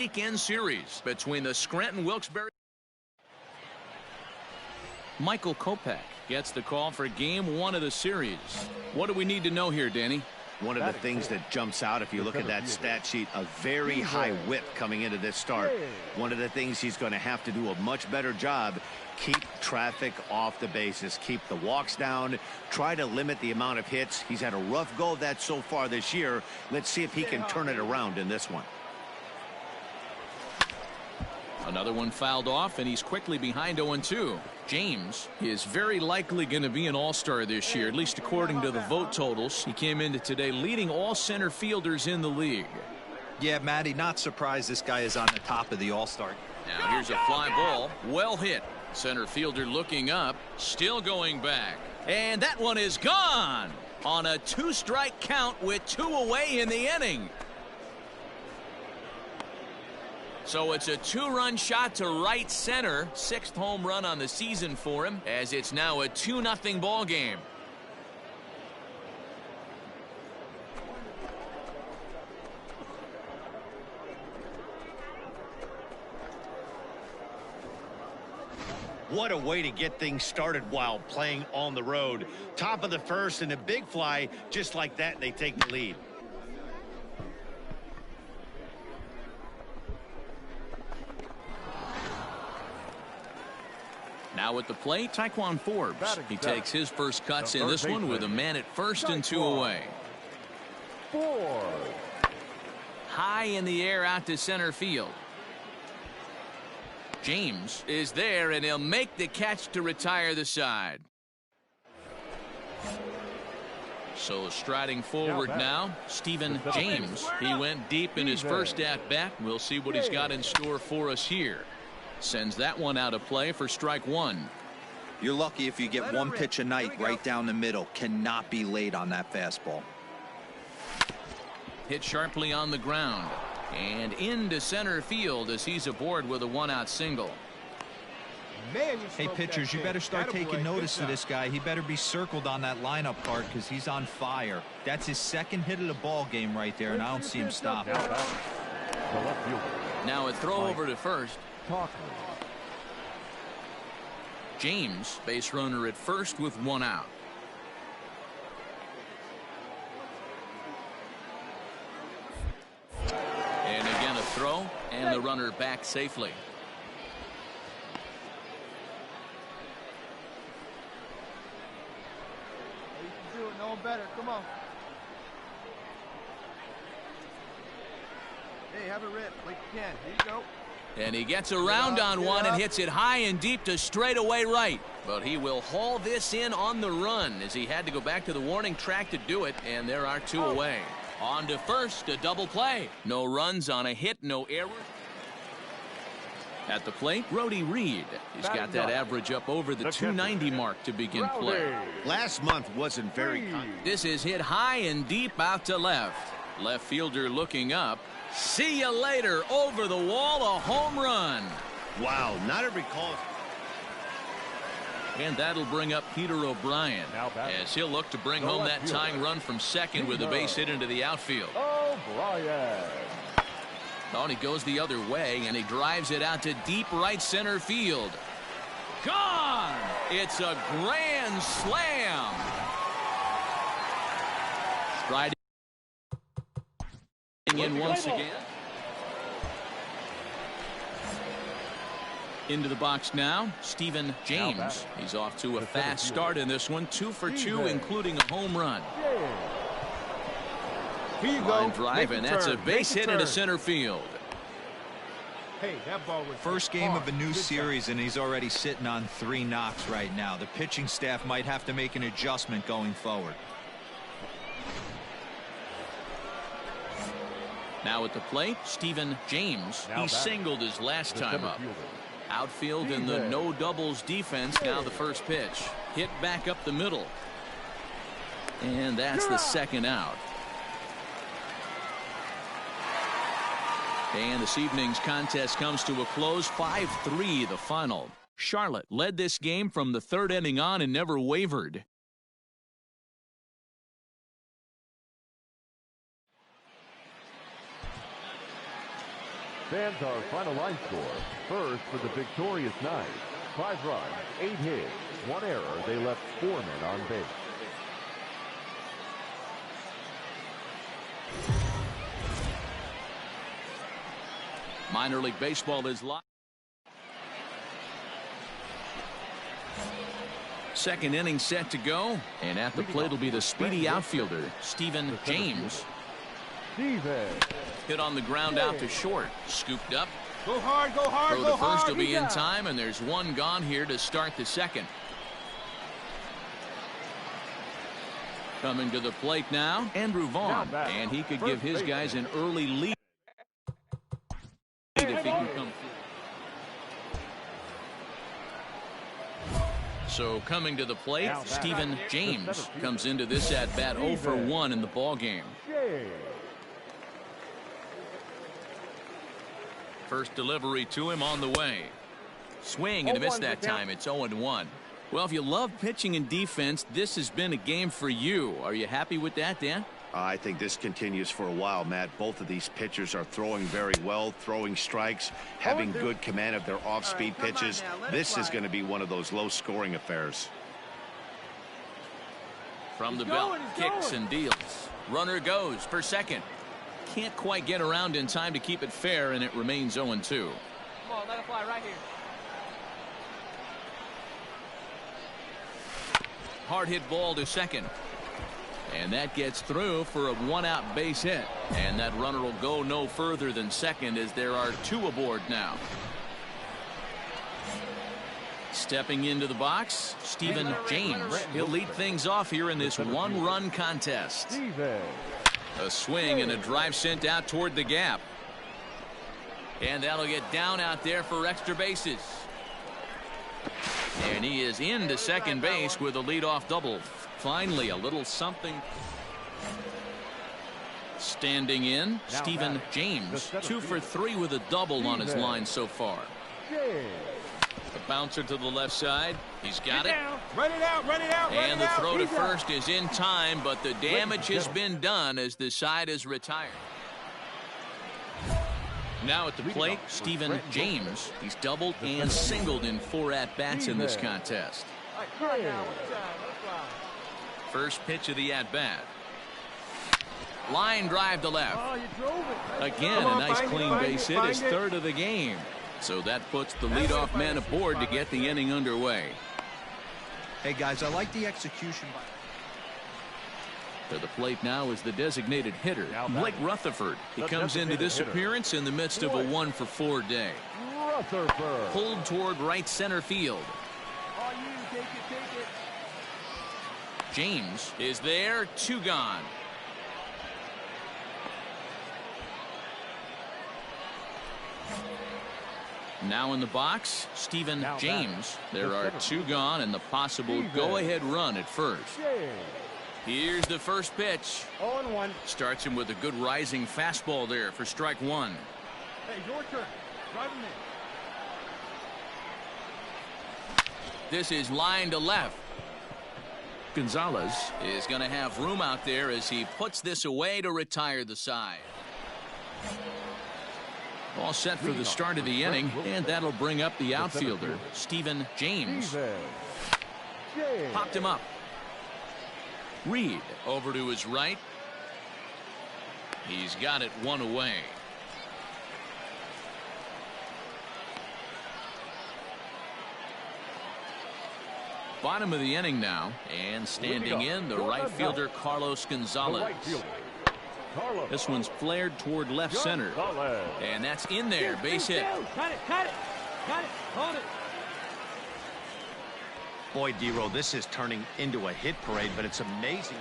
weekend series between the Scranton-Wilkes-Barre. Michael Kopech gets the call for game 1 of the series. What do we need to know here, Danny? One of the things that jumps out, if you look at that stat sheet, a very high whip coming into this start. One of the things he's going to have to do a much better job, keep traffic off the bases, keep the walks down, try to limit the amount of hits. He's had a rough go of that so far this year. Let's see if he can turn it around in this one. Another one fouled off, and he's quickly behind 0-2. James is very likely going to be an all-star this year, at least according to the vote totals. He came into today leading all center fielders in the league. Yeah, Matty, not surprised this guy is on the top of the all-star. Now here's a fly ball, well hit. Center fielder looking up, still going back. And that one is gone on a 2-strike count with 2 away in the inning. So it's a 2-run shot to right center. 6th home run on the season for him, as it's now a 2-0 ball game. What a way to get things started while playing on the road. Top of the first and a big fly, just like that, and they take the lead. Now at the plate, Taekwon Forbes. He takes his first cuts in this one with a man at first and 2 away. High in the air out to center field. James is there, and he'll make the catch to retire the side. So striding forward now, Stephen James. He went deep in his first at-bat. We'll see what he's got in store for us here. Sends that one out of play for strike 1. You're lucky if you get one pitch a night right down the middle. Cannot be late on that fastball. Hit sharply on the ground and into center field as he's aboard with a 1-out single. Hey, pitchers, you better start taking notice of this guy. He better be circled on that lineup card because he's on fire. That's his 2nd hit of the ball game right there, and I don't see him stopping. Now a throw over to first. James, base runner at first with 1 out. And again a throw, and the runner back safely. You can do it, no one better. Come on. Hey, have a rip like you can. Here you go. And he gets around on one and hits it high and deep to straightaway right. But he will haul this in on the run as he had to go back to the warning track to do it, and there are 2 away. On to first, a double play. No runs on a hit, no error. At the plate, Brody Reed. He's got that average up over the 290 mark to begin play. Last month wasn't very good. This is hit high and deep out to left. Left fielder looking up. See you later. Over the wall, a home run. Wow, not every call. And that'll bring up Peter O'Brien as he'll look to bring home that tying run from second with a base hit into the outfield. O'Brien. Oh, and he goes the other way, and he drives it out to deep right center field. Gone! It's a grand slam. Striding in once again. Into the box now, Stephen James. He's off to a fast start in this one, 2 for 2, including a home run. Line drive, and that's a base hit into center field. Hey, that ball was First game of a new series, and he's already sitting on 3 knocks right now. The pitching staff might have to make an adjustment going forward. Now at the plate, Stephen James. He singled his last time up. Outfield in the no doubles defense. Now the first pitch. Hit back up the middle. And that's the 2nd out. And this evening's contest comes to a close, 5-3 the final. Charlotte led this game from the 3rd inning on and never wavered. Fans, our final line score. First for the victorious Knights. 5 runs, 8 hits, 1 error. They left 4 men on base. Minor League Baseball is live. Second inning set to go, and at the plate will be the speedy outfielder, Stephen James. Hit on the ground out to short. Scooped up. Go hard, go hard, Throw go to first hard. will be in time, and there's one gone here to start the second. Coming to the plate now, Andrew Vaughn, and he could give his guys an early lead if he can come through. So coming to the plate, Stephen James comes into this at bat 0 for 1 in the ball game. First delivery to him on the way. Swing and a miss that time. It's 0-1. Well, if you love pitching and defense, this has been a game for you. Are you happy with that, Dan? I think this continues for a while, Matt. Both of these pitchers are throwing very well, throwing strikes, having good command of their off-speed pitches. This is going to be one of those low-scoring affairs. From the belt, kicks and deals. Runner goes for second. Can't quite get around in time to keep it fair, and it remains 0-2. Come on, let it fly right here. Hard hit ball to second. And that gets through for a 1-out base hit. And that runner will go no further than second as there are 2 aboard now. Stepping into the box, Stephen James. He'll lead things off here in this 1-run contest. A swing and a drive sent out toward the gap. And that'll get down out there for extra bases. And he is into second base with a leadoff double. Finally, a little something. Standing in, Stephen James, 2 for 3 with a double on his line so far. The bouncer to the left side. He's got it. Run it out, run it out, run And it the out. throw to first is in time, but the damage has been done as the side is retired. Now at the plate, Stephen James. He's doubled and singled in 4 at-bats in this contest. First pitch of the at-bat. Line drive to left. Again, a nice clean base hit, his 3rd of the game. So that puts the leadoff man aboard to get the inning underway. Hey, guys, I like the execution. To the plate now is the designated hitter, Blake Rutherford. He comes into this appearance in the midst of a 1-for-4 day. Pulled toward right center field. James is there, 2 gone. Now in the box, Stephen James. There are 2 gone and the possible go-ahead run at first. Here's the first pitch. 0-1. Starts him with a good rising fastball there for strike 1. Hey, your turn. Drive him in. This is line to left. Gonzalez is going to have room out there as he puts this away to retire the side. All set for the start of the inning, and that'll bring up the outfielder, Stephen James. Popped him up. Reed over to his right. He's got it 1 away. Bottom of the inning now, and standing in, the right fielder Carlos Gonzalez. This one's flared toward left center, and that's in there, base hit. Cut it, hold it. Boy, D-Row, this is turning into a hit parade, but it's amazing.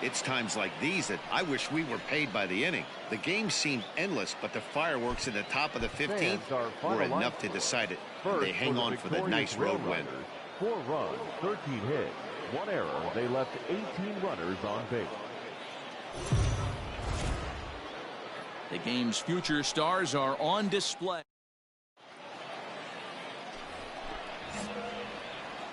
It's times like these that I wish we were paid by the inning. The game seemed endless, but the fireworks at the top of the 15th were enough to decide it. They hang on for the nice road win. 4 runs, 13 hits, 1 error. They left 18 runners on base. The game's future stars are on display.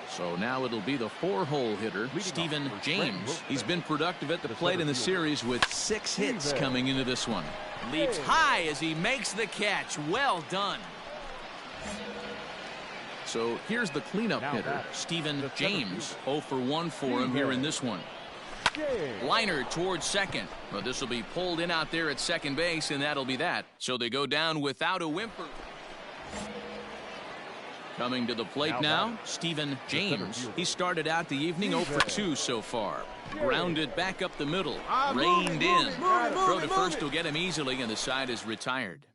So now it'll be the 4-hole hitter, Stephen James. He's been productive at the plate in the series with 6 hits coming into this one. Leaps high as he makes the catch. Well done. So here's the cleanup hitter, Stephen James. 0 for 1 for him here in this one. Liner towards second. Well, this will be pulled in out there at second base, and that'll be that. So they go down without a whimper. Coming to the plate now, Stephen James. He started out the evening 0 for 2 so far. Grounded back up the middle. Reined in. Throw to first will get him easily, and the side is retired.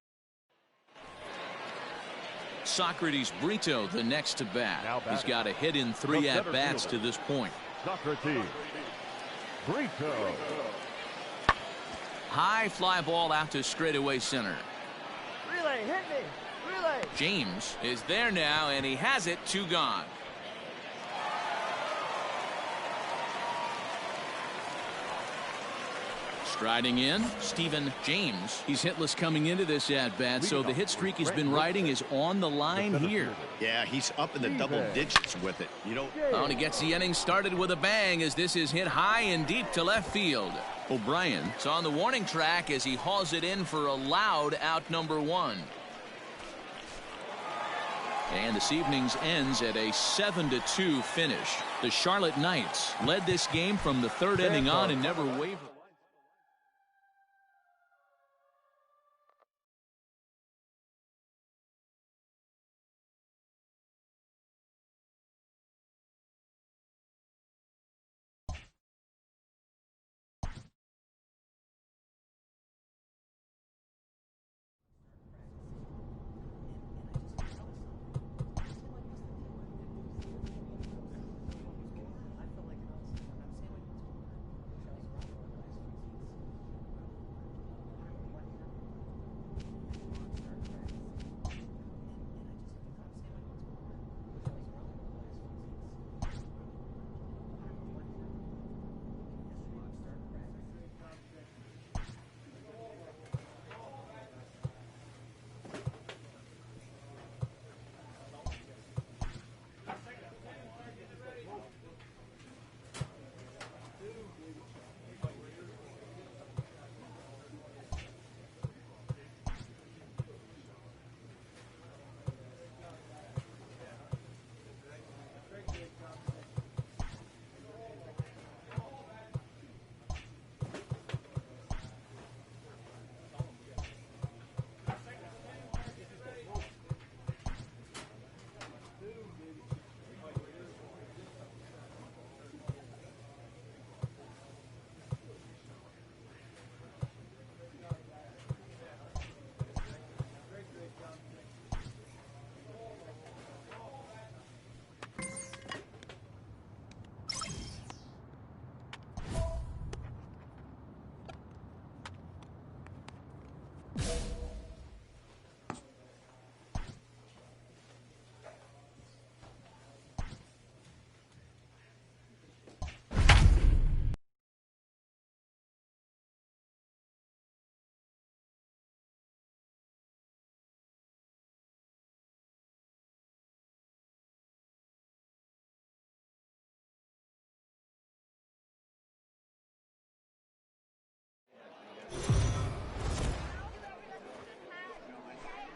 Socrates Brito, the next to bat. He's got a hit in 3 at-bats to this point. Socrates Brito. High fly ball out to straightaway center. Relay, hit me. Relay. James is there now, and he has it. 2 gone. Striding in, Stephen James. He's hitless coming into this at-bat, so the hit streak he's been riding is on the line here. Yeah, he's up in the double digits with it. And he gets the inning started with a bang as this is hit high and deep to left field. O'Brien is on the warning track as he hauls it in for a loud out number 1. And this evening's ends at a 7-2 finish. The Charlotte Knights led this game from the 3rd inning on and never wavered.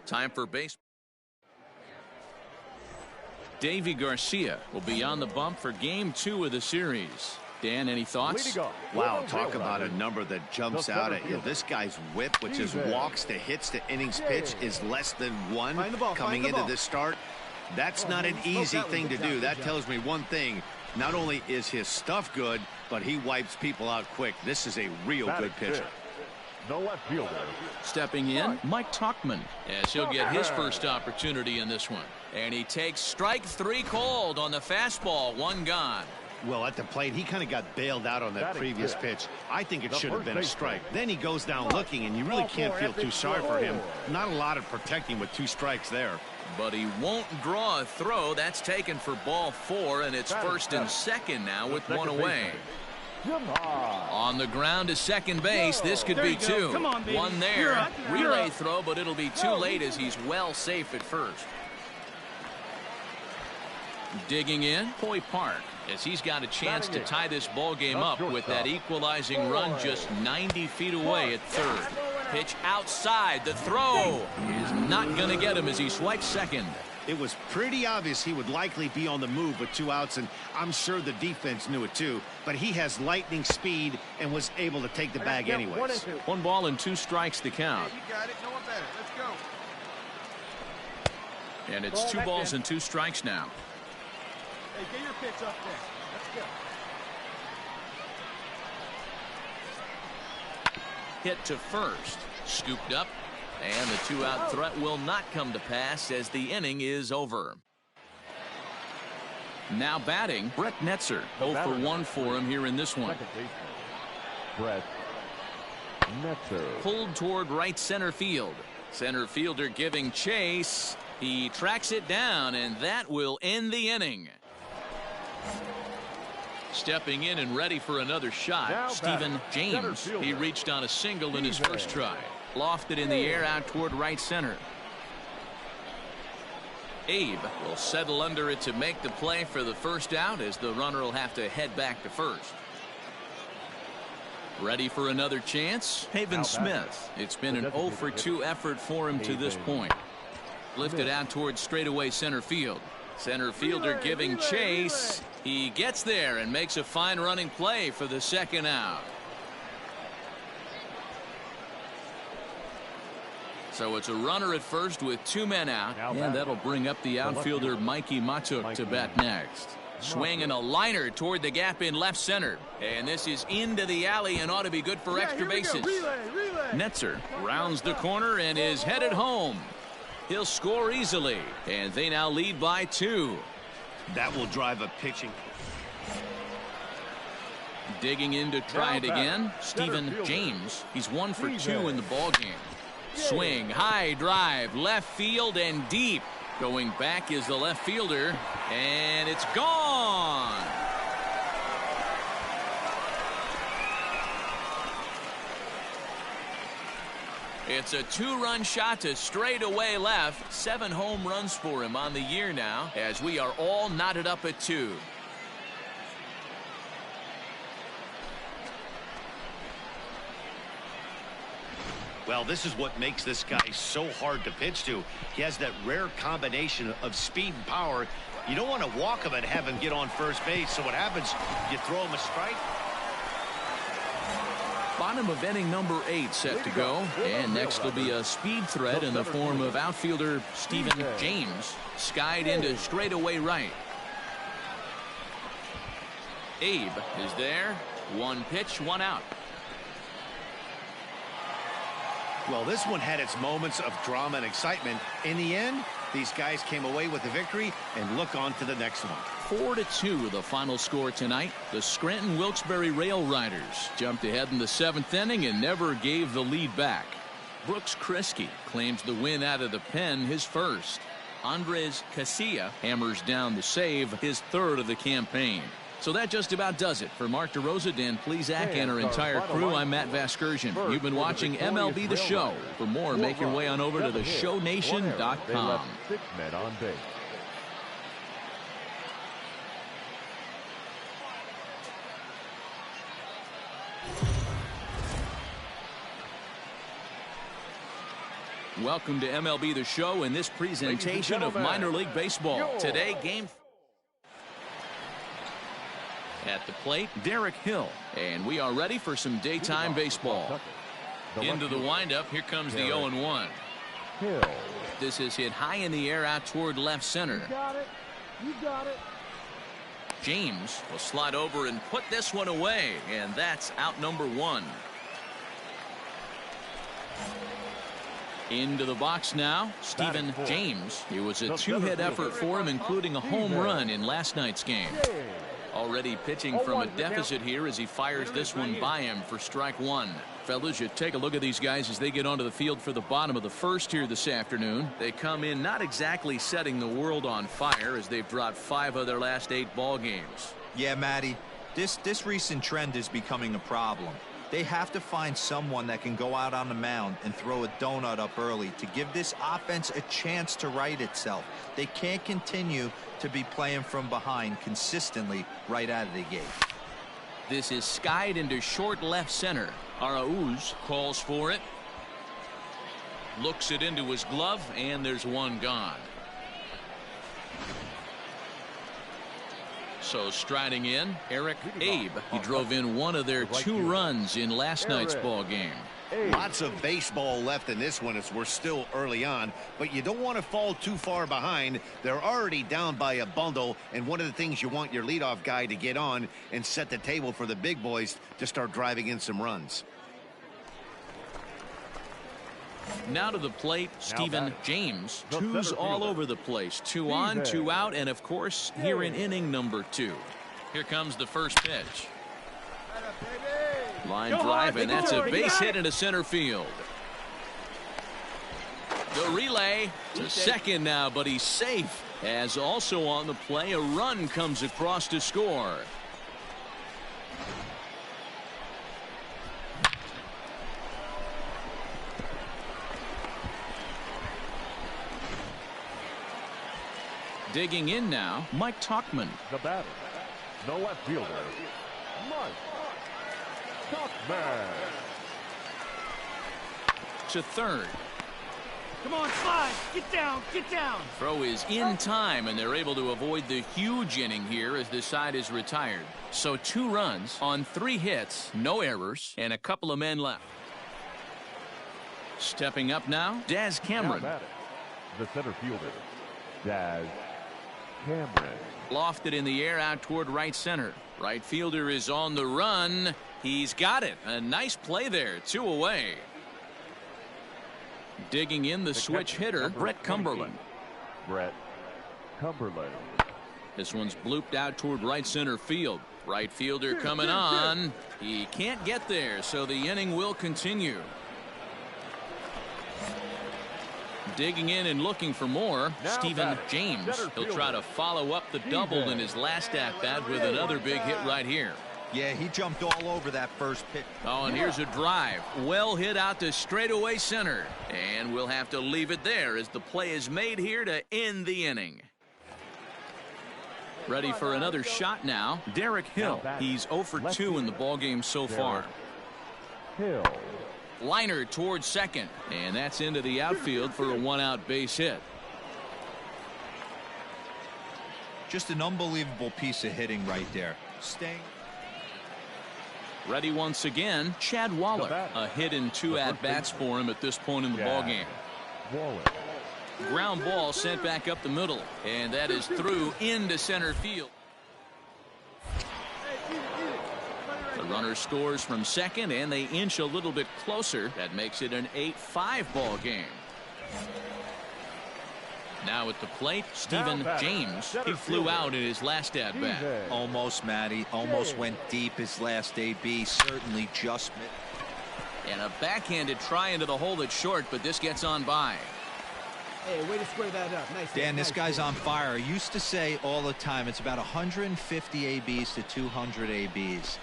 Time for base. Davy Garcia will be on the bump for game 2 of the series. Dan, any thoughts? Wow, talk about a number that jumps out at you. This guy's whip, which is walks to hits to innings pitch, is less than 1 coming into this start. That's not an easy thing to do. That tells me one thing. Not only is his stuff good, but he wipes people out quick. This is a real good pitcher. The left fielder. Stepping in, Mike Tuchman, as he'll get his first opportunity in this one. And he takes strike 3 called on the fastball. 1 gone. Well, at the plate, he kind of got bailed out on that previous pitch. I think it should have been a strike. Then he goes down looking, and you really can't feel too sorry for him. Not a lot of protecting with 2 strikes there. But he won't draw a throw. That's taken for ball 4, and it's 1st and 2nd now with 1 away. On the ground to second base. This could be 2. Come on, baby. 1 there. Relay throw, but it'll be too late as he's well safe at first. Digging in, Hoy Park, as he's got a chance to tie this ball game up with that equalizing run just 90 feet away at 3rd. Pitch outside. The throw is not going to get him as he swipes second. It was pretty obvious he would likely be on the move with 2 outs, and I'm sure the defense knew it too. But he has lightning speed and was able to take the bag anyways. 1 ball and 2 strikes to count. You got it. No one better. Let's go. And it's 2 balls and 2 strikes now. Hey, get your pitch up there. Let's go. Hit to first. Scooped up. And the 2-out threat will not come to pass as the inning is over. Now batting, Brett Netzer. 0 for 1 for him here in this one. Brett Netzer. Pulled toward right center field. Center fielder giving chase. He tracks it down, and that will end the inning. Stepping in and ready for another shot, Now Stephen James. He reached on a single in his first try. Lofted in the air out toward right center. Abe will settle under it to make the play for the first out, as the runner will have to head back to first. Ready for another chance? Haven Smith. It's been an 0 for 2 effort for him to this point. Lifted out towards straightaway center field. Center fielder giving chase. He gets there and makes a fine running play for the second out. So it's a runner at first with 2 men out, and that'll bring up the outfielder Mikey Matuk to bat next. Swinging a liner toward the gap in left center, and this is into the alley and ought to be good for extra bases. Netzer rounds the corner and is headed home. He'll score easily, and they now lead by 2. That will drive a pitching. Digging in to try it again, Stephen James. He's 1 for 2 in the ballgame. Swing, high drive, left field and deep. Going back is the left fielder, and it's gone. It's a 2-run shot to straightaway left. 7 home runs for him on the year now, as we are all knotted up at 2. Well, this is what makes this guy so hard to pitch to. He has that rare combination of speed and power. You don't want to walk him and have him get on first base. So what happens? You throw him a strike. Bottom of inning number 8 set to go. And next will be a speed threat in the form of outfielder Stephen James. Skied into straightaway right. Abe is there. 1 pitch, 1 out. Well, this one had its moments of drama and excitement. In the end, these guys came away with the victory and look on to the next one. 4-2 the final score tonight. The Scranton Wilkes-Barre Rail Riders jumped ahead in the 7th inning and never gave the lead back. Brooks Kriske claims the win out of the pen, his first. Andres Casilla hammers down the save, his 3rd of the campaign. So that just about does it. For Mark DeRosa, Dan Plesac, and our entire crew, I'm Matt Vasgersian. You've been watching MLB The Show. For more, make your way on over to theshownation.com. 6 men on base. Welcome to MLB The Show and this presentation of minor league baseball. Today, game at the plate, Derek Hill, and we are ready for some daytime baseball. Into the windup, here comes the 0-1. This is hit high in the air out toward left center. You got it. James will slide over and put this one away, and that's out number 1. Into the box now, Stephen James. It was a 2-hit effort for him, including a home run in last night's game. Already pitching from a deficit here as he fires this one by him for strike 1. Fellas, you take a look at these guys as they get onto the field for the bottom of the 1st here this afternoon. They come in not exactly setting the world on fire, as they've dropped 5 of their last 8 ball games. Yeah, Matty, this recent trend is becoming a problem. They have to find someone that can go out on the mound and throw a donut up early to give this offense a chance to right itself. They can't continue to be playing from behind consistently right out of the gate. This is skied into short left center. Arauz calls for it. Looks it into his glove, and there's one gone. So striding in, Eric Abe. He drove in one of their 2 runs in last night's ball game. Lots of baseball left in this one as we're still early on, but you don't want to fall too far behind. They're already down by a bundle, and one of the things you want your leadoff guy to get on and set the table for the big boys to start driving in some runs. Now to the plate, Stephen James. 2's all over the place. 2 on, 2 out, and of course, here in inning number 2. Here comes the first pitch. Line drive, and that's a base hit into center field. The relay to second now, but he's safe. As also on the play, a run comes across to score. Digging in now, Mike Tauchman. The batter, the left fielder, Mike Tauchman. To third. Come on, slide. Get down. Get down. Throw is in time, and they're able to avoid the huge inning here as this side is retired. So 2 runs on 3 hits, no errors, and a couple of men left. Stepping up now, Daz Cameron. The center fielder, Daz Cameron. Lofted in the air out toward right center. Right fielder is on the run. He's got it. A nice play there. 2 away. Digging in the switch hitter, Brett Cumberland. Brett Cumberland. This one's blooped out toward right center field. Right fielder coming on. He can't get there, so the inning will continue. Digging in and looking for more, Stephen James. He'll try to follow up the double in his last at-bat with another big hit right here. Yeah, he jumped all over that first pitch. Oh, and here's a drive. Well hit out to straightaway center. And we'll have to leave it there as the play is made here to end the inning. Ready for another shot now, Derek Hill. He's 0 for 2 in the ballgame so far. Hill. Liner towards second, and that's into the outfield for a 1-out base hit. Just an unbelievable piece of hitting right there. Staying. Ready once again, Chad Waller. A hit in 2 at-bats for him at this point in the ballgame. Ground ball sent back up the middle, and that is through into center field. The runner scores from second, and they inch a little bit closer. That makes it an 8-5 ball game. Now at the plate, Stephen James. He flew out in his last at-bat. Almost, Matty. Almost went deep his last AB. Certainly just missed. And a backhanded try into the hole that's short, but this gets on by. Hey, way to square that up. Nice. Dan, this nice guy's on fire. I used to say all the time it's about 150 ABs to 200 ABs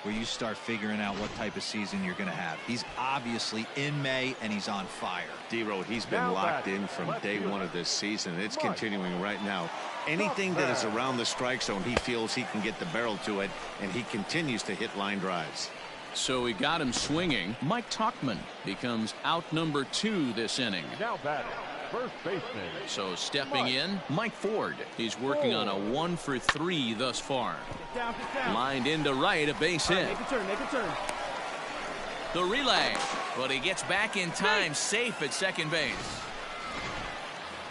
where you start figuring out what type of season you're going to have. He's obviously in May, and he's on fire. D-Road, he's been locked in from day 1 of this season. It's continuing right now. Anything that is around the strike zone, he feels he can get the barrel to it, and he continues to hit line drives. So he got him swinging. Mike Tauchman becomes out number 2 this inning. Now batting, first baseman. So stepping in, Mike Ford. He's working on a 1 for 3 thus far. Get down. Lined into right, a base hit. Make a turn. The relay, but he gets back in time, safe at second base.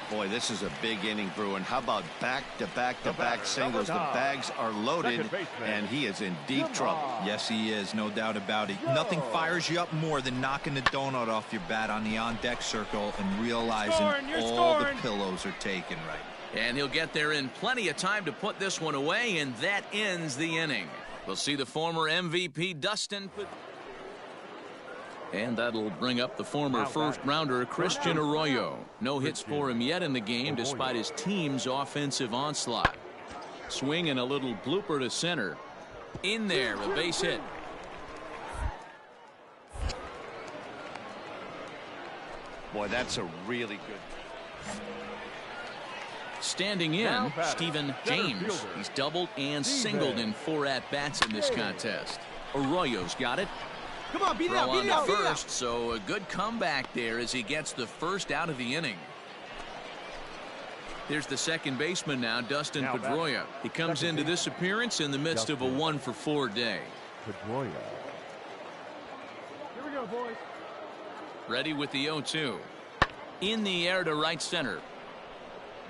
Boy, this is a big inning, Bruin. How about back-to-back singles? The bags are loaded, and he is in deep trouble. Yes, he is, no doubt about it. Nothing fires you up more than knocking the donut off your bat on the on-deck circle and realizing all the pillows are taken right. And he'll get there in plenty of time to put this one away, and that ends the inning. We'll see the former MVP Dustin. And that'll bring up the former first-rounder Christian Arroyo. No hits for him yet in the game despite his team's offensive onslaught. Swing and a little blooper to center. In there, a base hit. Boy, that's a really good. Standing in, Stephen James. He's doubled and singled in 4 at-bats in this contest. Arroyo's got it. Come on, beat it Throw out, beat on it the out, beat it out. first, so a good comeback there as he gets the first out of the inning. Here's the second baseman now, Dustin Pedroia. He comes into this appearance in the midst of a 1-for-4 day. Pedroia. Here we go, boys. Ready with the 0-2. In the air to right center.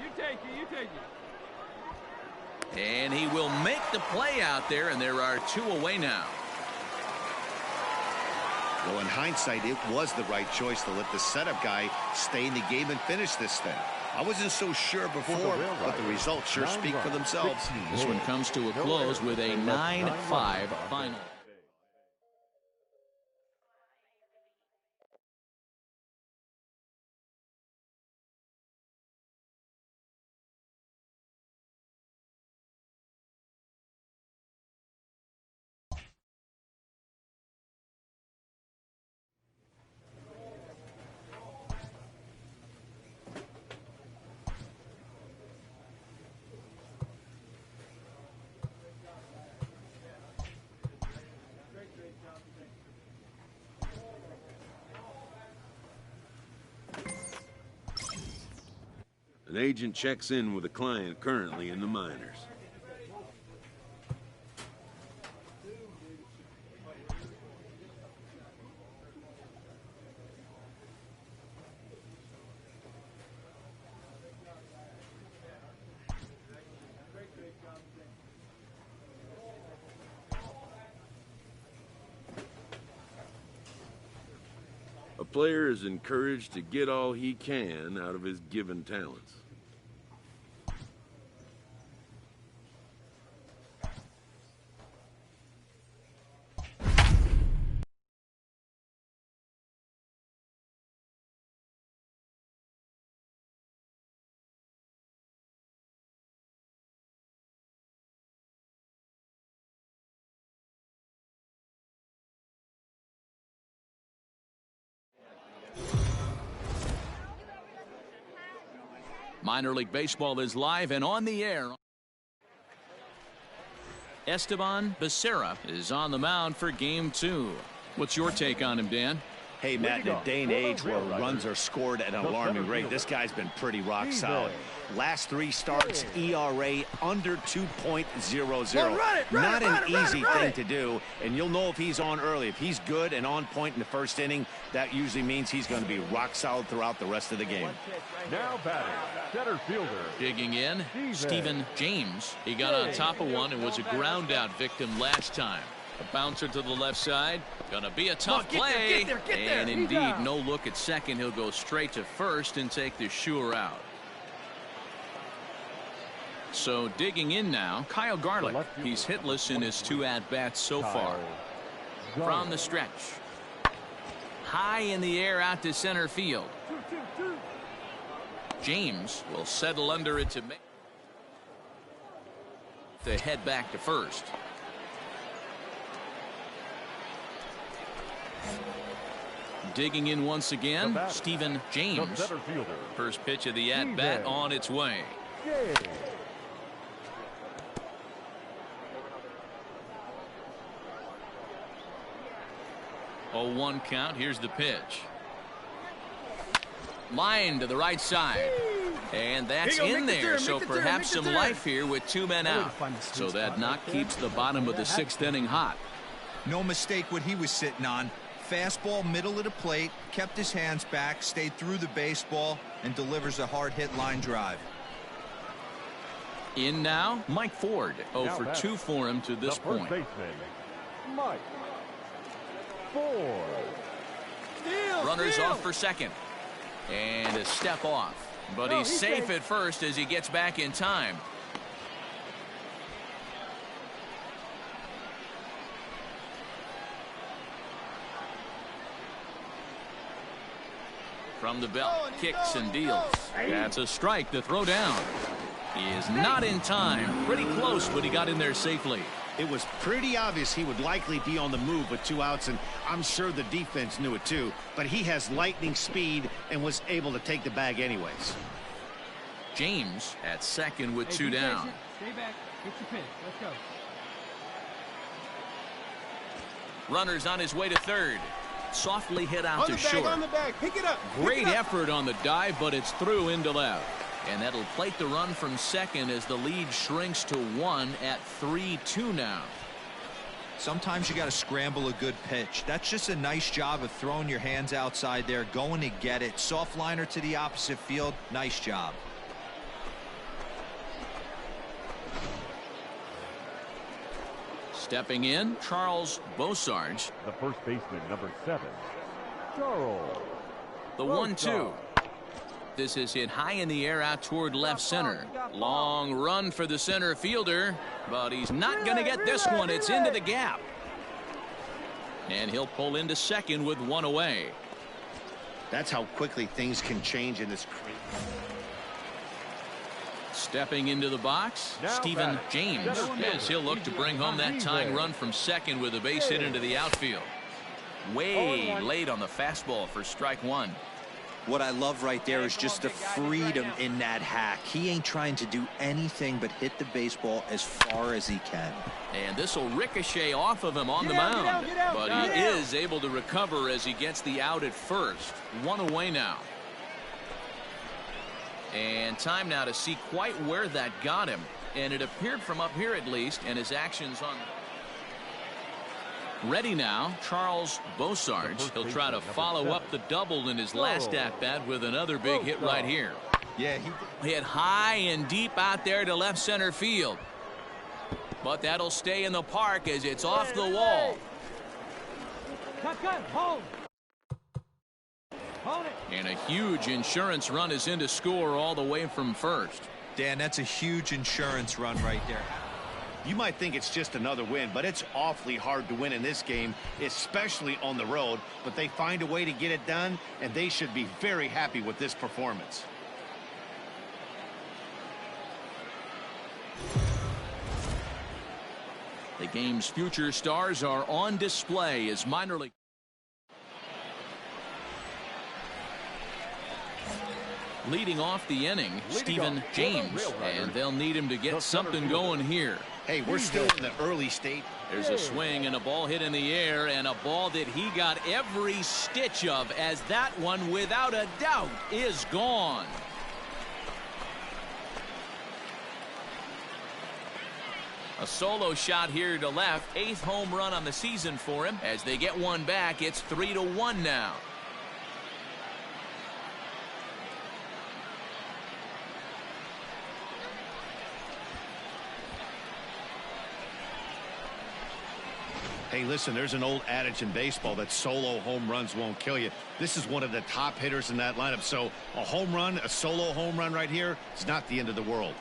You take it, you take it. And he will make the play out there, and there are 2 away now. Well, in hindsight, it was the right choice to let the setup guy stay in the game and finish this thing. I wasn't so sure before, but the results sure speak for themselves. This one comes to a close with a 9-5 final. An agent checks in with a client currently in the minors. A player is encouraged to get all he can out of his given talents. Minor League Baseball is live and on the air. Esteban Becerra is on the mound for Game 2. What's your take on him, Dan? Hey, Matt, in a day and age where runs are scored at an alarming rate, this guy's been pretty rock solid. Last 3 starts, ERA under 2.00. Not an easy thing to do, and you'll know if he's on early. If he's good and on point in the first inning, that usually means he's going to be rock solid throughout the rest of the game. Now batting, center fielder. Digging in, Stephen James. He got on top of one and was a ground out victim last time. A bouncer to the left side. Gonna be a tough play. Get there. And indeed, no look at second. He'll go straight to first and take the sure out. So digging in now, Kyle Garlick. He's hitless in his 2 at-bats so far. From the stretch. High in the air out to center field. James will settle under it to make the head back to first. Digging in once again, Stephen James. First pitch of the at-bat on its way. 0-1 count. Here's the pitch. Line to the right side. And that's in there. So perhaps some life here with 2 men out. So that knock keeps the bottom of the 6th inning hot. No mistake what he was sitting on. Fastball middle of the plate, kept his hands back, stayed through the baseball, and delivers a hard hit line drive. In now, Mike Ford. 0 for 2 for him to this point. Mike Ford. Runners off for second. And a step off. But he's safe at first as he gets back in time. From the belt, kicks and deals. That's a strike to throw down. He is not in time. Pretty close, but he got in there safely. It was pretty obvious he would likely be on the move with 2 outs, and I'm sure the defense knew it too. But he has lightning speed and was able to take the bag anyways. James at second with 2 down. Stay back. Get your pitch. Let's go. Runner's on his way to third. Softly hit out to short. On the bag. Pick it up. Great effort on the dive, but it's through into left. And that'll plate the run from second as the lead shrinks to 1 at 3-2 now. Sometimes you got to scramble a good pitch. That's just a nice job of throwing your hands outside there, going to get it. Soft liner to the opposite field. Nice job. Stepping in, Charles Beausarge. The first baseman, number 7, Charles. The 1-2. This is hit high in the air out toward left center. Long run for the center fielder, but he's not going to get this one. It's into the gap. And he'll pull into second with 1 away. That's how quickly things can change in this. Stepping into the box, Stephen James, as he'll look to bring home that tying run from second with a base hit into the outfield. Way late on the fastball for strike 1. What I love right there is just the freedom in that hack. He ain't trying to do anything but hit the baseball as far as he can. And this will ricochet off of him on the mound. But he is able to recover as he gets the out at first. 1 away now. And time now to see quite where that got him. And it appeared from up here at least, and his actions on. Ready now, Charles Beausarge. He'll try to follow up the double in his last at-bat with another big hit right here. Yeah, he hit high and deep out there to left center field. But that'll stay in the park as it's off the wall. Cut, hold. Hold it. And a huge insurance run is in to score all the way from first. Dan, that's a huge insurance run right there. You might think it's just another win, but it's awfully hard to win in this game, especially on the road. But they find a way to get it done, and they should be very happy with this performance. The game's future stars are on display as minor league. Leading off the inning, Stephen James, and they'll need him to get something going here. Hey, we're still in the early state. There's a swing and a ball hit in the air, and a ball that he got every stitch of, as that one, without a doubt, is gone. A solo shot here to left, 8th home run on the season for him. As they get one back, it's 3-1 now. Hey, listen, there's an old adage in baseball that solo home runs won't kill you. This is one of the top hitters in that lineup. So a home run, a solo home run right here is not the end of the world.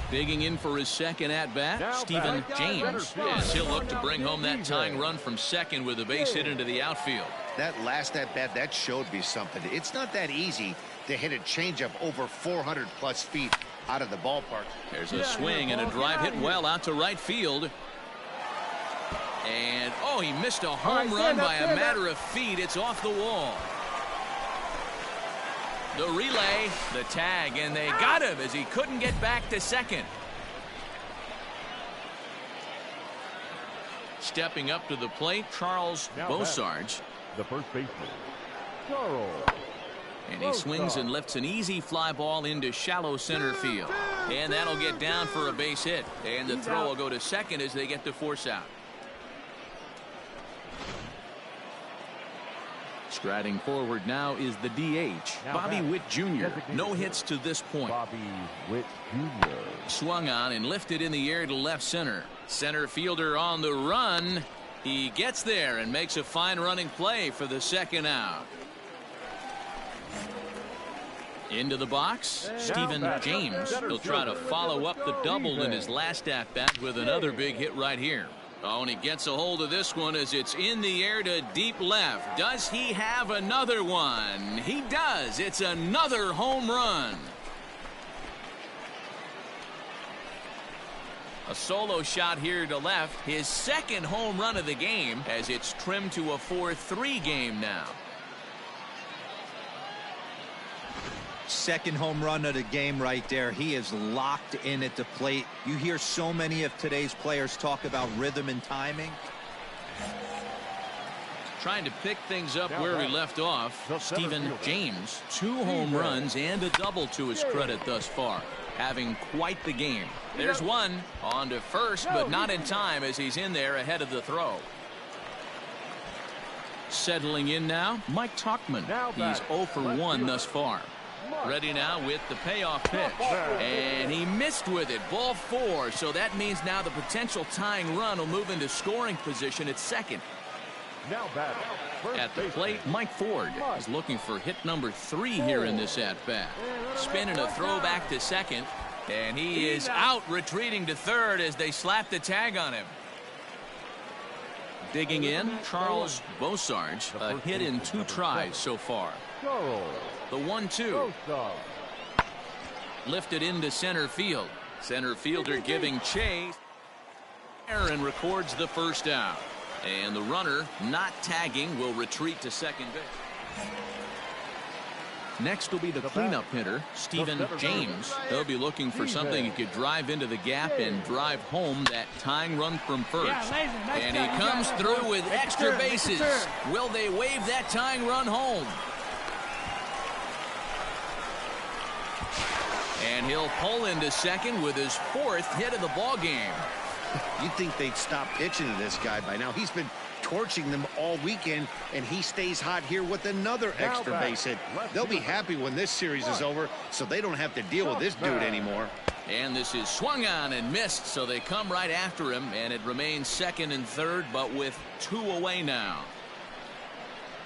Digging in for his second at-bat, Stephen James, as he'll look to bring home that tying run from second with a base hit into the outfield. That last at-bat, that showed me something. It's not that easy to hit a changeup over 400-plus feet out of the ballpark. There's a swing and a drive hit well out to right field. And, oh, he missed a home run by a matter of feet. It's off the wall. The relay, the tag, and they got him as he couldn't get back to second. Stepping up to the plate, Charles Beausarge. The first baseman, Charles. And he swings and lifts an easy fly ball into shallow center field. And that'll get down for a base hit. And the throw will go to second as they get the force out. Striding forward now is the DH, Bobby Witt Jr. No hits to this point. Bobby Witt Jr. Swung on and lifted in the air to left center. Center fielder on the run. He gets there and makes a fine running play for the second out. Into the box, Stephen James. He'll try to follow up the double in his last at-bat with another big hit right here. Oh, and he gets a hold of this one as it's in the air to deep left. Does he have another one? He does. It's another home run. A solo shot here to left. His second home run of the game as it's trimmed to a 4-3 game now. Second home run of the game right there. He is locked in at the plate. You hear so many of today's players talk about rhythm and timing. Trying to pick things up where we left off. Stephen James, 2 home runs and a double to his credit thus far. Having quite the game. There's one on to first, but not in time as he's in there ahead of the throw. Settling in now, Mike Tauchman. He's 0 for 1 thus far. Ready now with the payoff pitch. And he missed with it. Ball 4. So that means now the potential tying run will move into scoring position at second. At the plate, Mike Ford is looking for hit number 3 here in this at-bat. Spinning a throw back to second. And he is out, retreating to third as they slap the tag on him. Digging in, Charles Bosarge, a hit in 2 tries so far. The 1-2. Lifted into center field. Center fielder giving chase. Aaron records the first out. And the runner not tagging will retreat to second base. Next will be the cleanup hitter, Stephen James. They'll be looking for something he could drive into the gap and drive home that tying run from first. And he comes through with extra bases. Will they wave that tying run home? And he'll pull into second with his 4th hit of the ball game. You'd think they'd stop pitching to this guy by now. He's been torching them all weekend, and he stays hot here with another extra base hit. They'll be happy when this series is over, so they don't have to deal with this dude anymore. And this is swung on and missed, so they come right after him, and it remains second and third, but with 2 away now.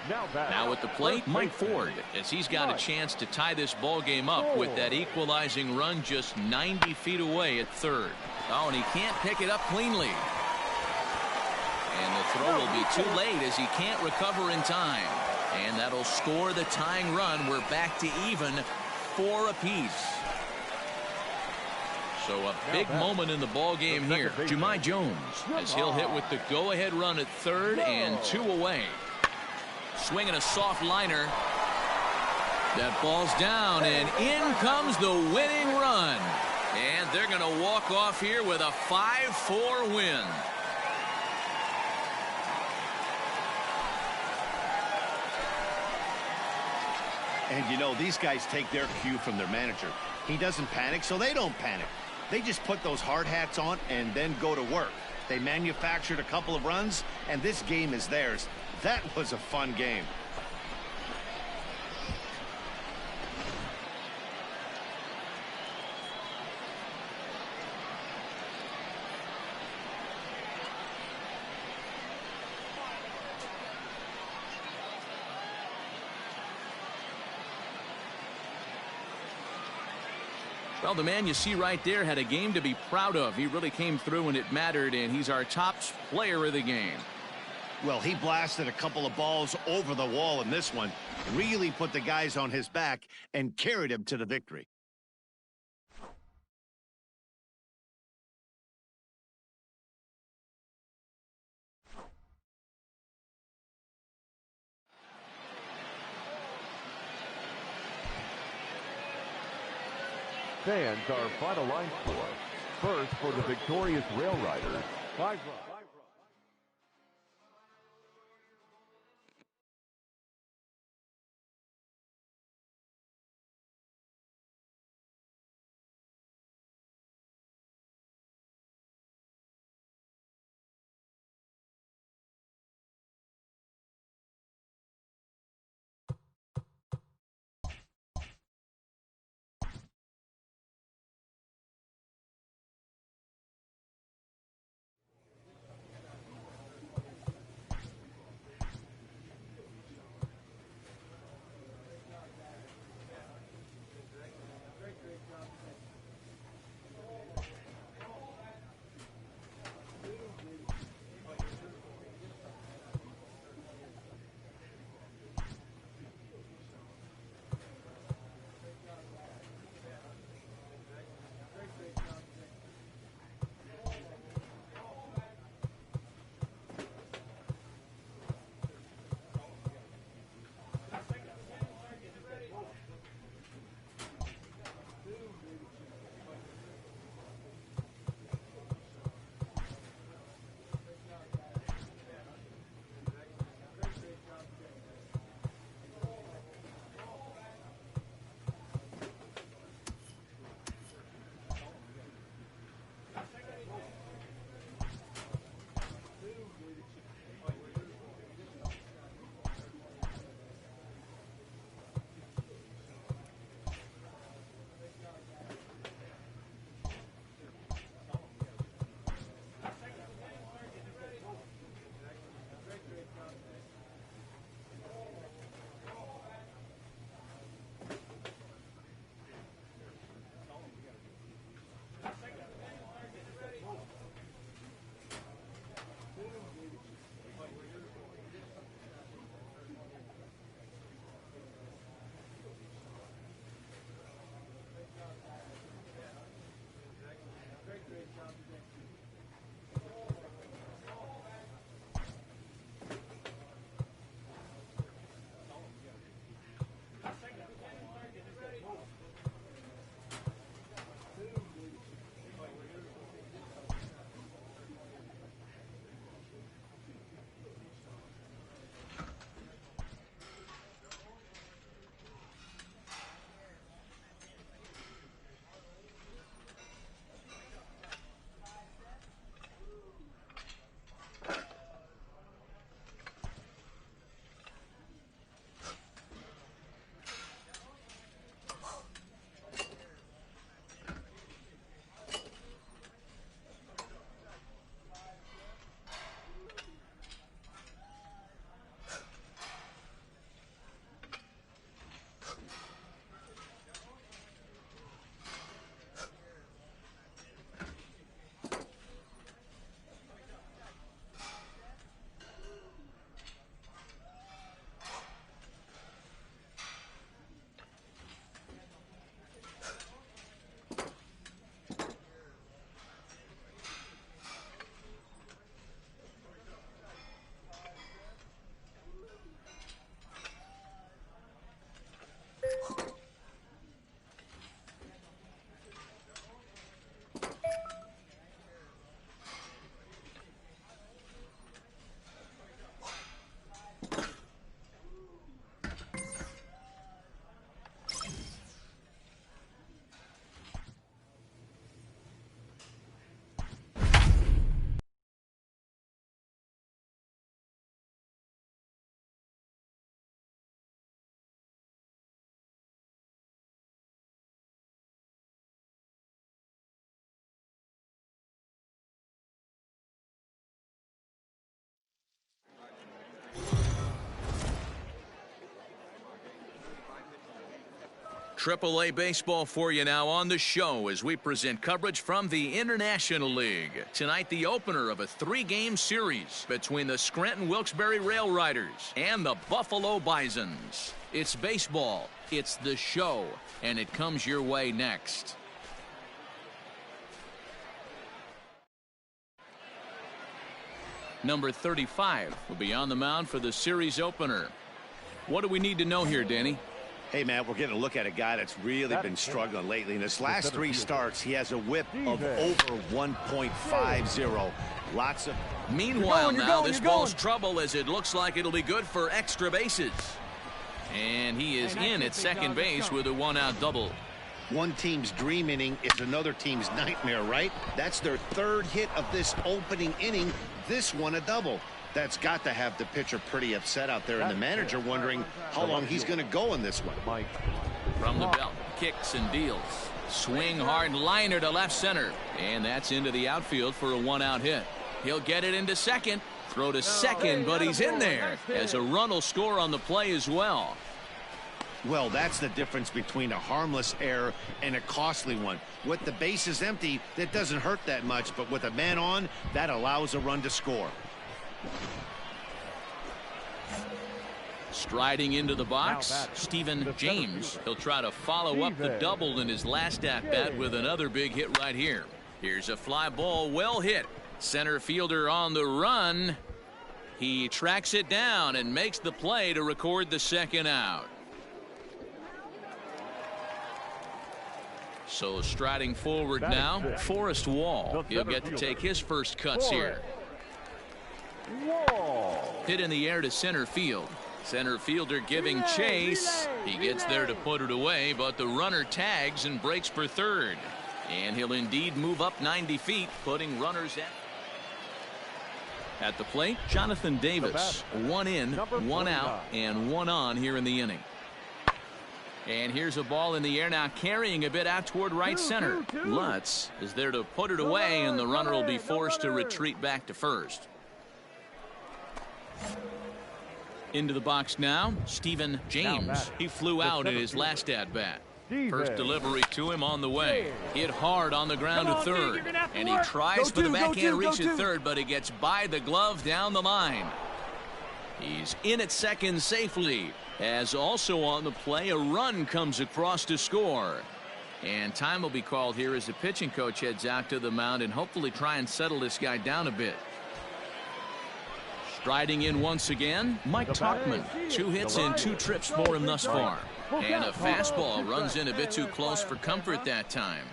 Now at the plate, Mike Ford, as he's got a chance to tie this ball game up with that equalizing run just 90 feet away at third. Oh, and he can't pick it up cleanly. And the throw will be too late as he can't recover in time. And that'll score the tying run. We're back to even 4 apiece. So a big moment in the ball game here. Jahmai Jones, as he'll hit with the go-ahead run at third and 2 away. Swinging a soft liner. That ball's down, and in comes the winning run. And they're going to walk off here with a 5-4 win. And, you know, these guys take their cue from their manager. He doesn't panic, so they don't panic. They just put those hard hats on and then go to work. They manufactured a couple of runs, and this game is theirs. That was a fun game. Well, the man you see right there had a game to be proud of. He really came through and it mattered, and he's our top player of the game. Well, he blasted a couple of balls over the wall in this one, really put the guys on his back and carried him to the victory. Fans, our final line score. First, for the victorious Rail Riders, 5 runs. AAA baseball for you now on the show as we present coverage from the International League. Tonight, the opener of a 3-game series between the Scranton Wilkes-Barre Rail Riders and the Buffalo Bisons. It's baseball, it's the show, and it comes your way next. Number 35 will be on the mound for the series opener. What do we need to know here, Danny? Hey, man, we're getting a look at a guy that's really been struggling lately. In his last 3 starts, he has a whip of over 1.50. Lots of... Meanwhile, now this ball's trouble as it looks like it'll be good for extra bases. And he is in at second base with a 1-out double. One team's dream inning is another team's nightmare, right? That's their 3rd hit of this opening inning. This one a double. That's got to have the pitcher pretty upset out there, and the manager wondering how long he's going to go in this one. From the belt, kicks and deals. Swing hard liner to left center. And that's into the outfield for a 1-out hit. He'll get it into second. Throw to second, but he's in there as a run will score on the play as well. Well, that's the difference between a harmless error and a costly one. With the bases empty, that doesn't hurt that much, but with a man on, that allows a run to score. Striding into the box, Stephen James. He'll try to follow up the double in his last at-bat with another big hit right here. Here's a fly ball, well hit. Center fielder on the run. He tracks it down and makes the play to record the 2nd out. So striding forward now, Forrest Wall. He'll get to take his first cuts here. Hit in the air to center field. Center fielder giving chase. He gets there to put it away, but the runner tags and breaks for third. And he'll indeed move up 90 feet, putting runners at the plate. Jonathan Davis, 1 in, 1 out, and 1 on here in the inning. And here's a ball in the air now, carrying a bit out toward right center. Lutz is there to put it away, and the runner will be forced to retreat back to first. Into the box now, Stephen James. He flew out in his last at-bat. First delivery to him on the way. Hit hard on the ground to third. And he tries for the backhand reach at third, but he gets by the glove down the line. He's in at second safely. As also on the play, a run comes across to score. And time will be called here as the pitching coach heads out to the mound and hopefully try and settle this guy down a bit. Striding in once again, Mike Tauchman. 2 hits and 2 trips for him thus far. And a fastball runs in a bit too close for comfort that time.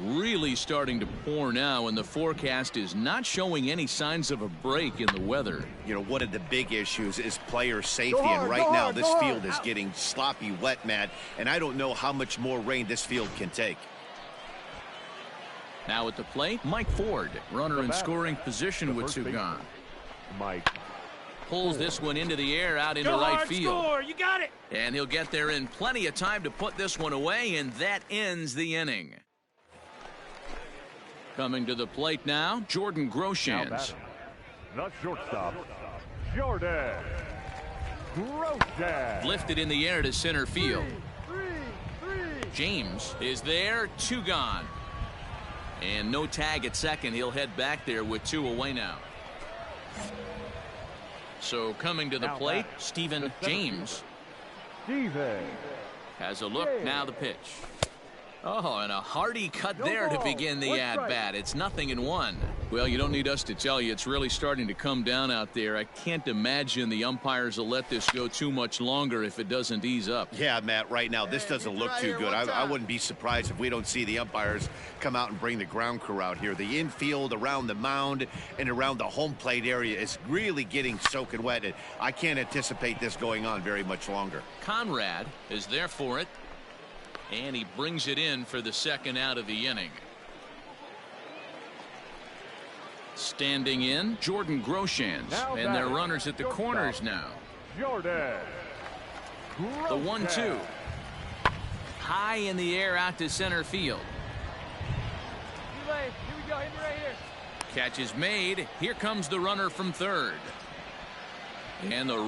Really starting to pour now, and the forecast is not showing any signs of a break in the weather. You know, one of the big issues is player safety, and right now this field is getting sloppy wet, Matt, and I don't know how much more rain this field can take. Now at the plate, Mike Ford, runner in scoring position with 2 gone. Mike pulls this one into the air out into right field. Score. You got it. And he'll get there in plenty of time to put this one away, and that ends the inning. Coming to the plate now, Jordan Groshans. The shortstop, Jordan Groshans. Lifted in the air to center field. James is there, 2 gone. And no tag at second. He'll head back there with 2 away now. So coming to the plate, Stephen James. Has a look, now the pitch. Oh, and a hearty cut there to begin the at-bat. It's 0-1. Well, you don't need us to tell you, it's really starting to come down out there. I can't imagine the umpires will let this go too much longer if it doesn't ease up. Yeah, Matt, right now, this doesn't look too good. I wouldn't be surprised if we don't see the umpires come out and bring the ground crew out here. The infield around the mound and around the home plate area is really getting soaking wet. And I can't anticipate this going on very much longer. Conrad is there for it. And he brings it in for the 2nd out of the inning. Standing in, Jordan Groshans. And their runners at the corners now. Jordan The 1-2. High in the air out to center field. Here we go. Hit me right here. Catch is made. Here comes the runner from third. And the